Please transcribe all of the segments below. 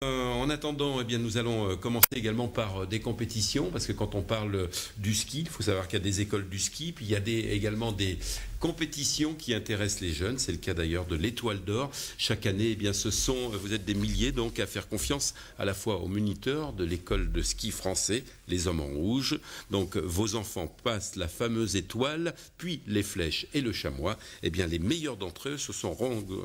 En attendant, eh bien, nous allons commencer également par des compétitions, parce que quand on parle du ski, il faut savoir qu'il y a des écoles du ski, puis il y a également des compétitions qui intéressent les jeunes. C'est le cas d'ailleurs de l'Étoile d'Or. Chaque année, eh bien, vous êtes des milliers donc à faire confiance à la fois aux moniteurs de l'école de ski français, les Hommes en Rouge. Donc vos enfants passent la fameuse étoile, puis les flèches et le chamois. Eh bien, les meilleurs d'entre eux se sont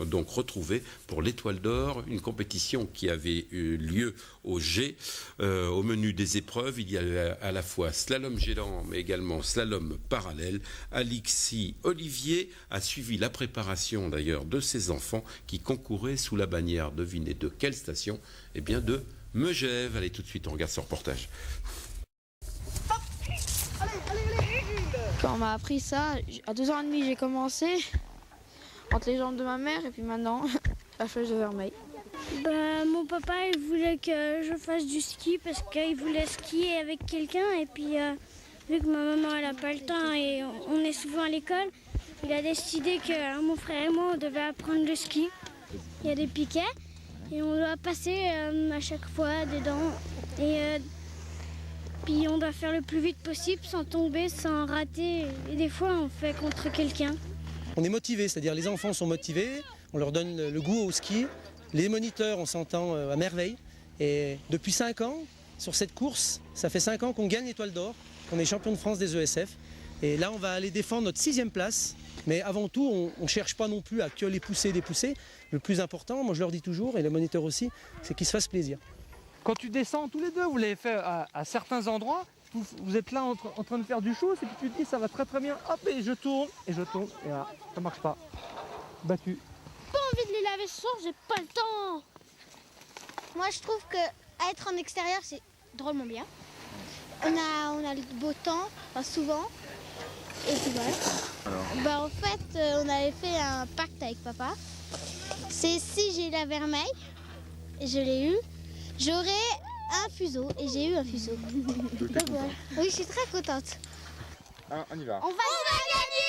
donc retrouvés pour l'Étoile d'Or, une compétition qui avait eu lieu au G. Au menu des épreuves, il y a à la fois slalom géant, mais également slalom parallèle. Alexis Olivier a suivi la préparation d'ailleurs de ses enfants qui concouraient sous la bannière, devinez de quelle station? Eh bien de Megève. Allez, tout de suite, on regarde ce reportage. Quand on m'a appris ça, à 2 ans et demi, j'ai commencé entre les jambes de ma mère et puis maintenant la flèche de vermeil. Mon papa il voulait que je fasse du ski parce qu'il voulait skier avec quelqu'un et puis vu que ma maman elle n'a pas le temps et on est souvent à l'école, il a décidé que mon frère et moi on devait apprendre le ski. Il y a des piquets et on doit passer à chaque fois dedans et puis on doit faire le plus vite possible sans tomber, sans rater et des fois on fait contre quelqu'un. On est motivés, c'est-à-dire les enfants sont motivés, on leur donne le goût au ski. Les moniteurs, on s'entend à merveille. Et depuis 5 ans, sur cette course, ça fait 5 ans qu'on gagne l'Étoile d'Or, qu'on est champion de France des ESF. Et là, on va aller défendre notre 6e place. Mais avant tout, on ne cherche pas non plus à que les pousser, dépousser. Le plus important, moi je leur dis toujours, et les moniteurs aussi, c'est qu'ils se fassent plaisir. Quand tu descends tous les deux, vous l'avez fait à certains endroits, vous êtes là en train de faire du show, et puis tu te dis ça va très très bien, hop, et je tourne, et là, ça marche pas. Battu. Envie de les laver ce soir, j'ai pas le temps. Moi je trouve que être en extérieur c'est drôlement bien. On a le beau temps, enfin, souvent. Et puis voilà. En fait on avait fait un pacte avec papa. C'est si j'ai la vermeille, et je l'ai eu, j'aurai un fuseau et j'ai eu un fuseau. Donc, voilà. Oui, je suis très contente. Alors, on y va. On va gagner.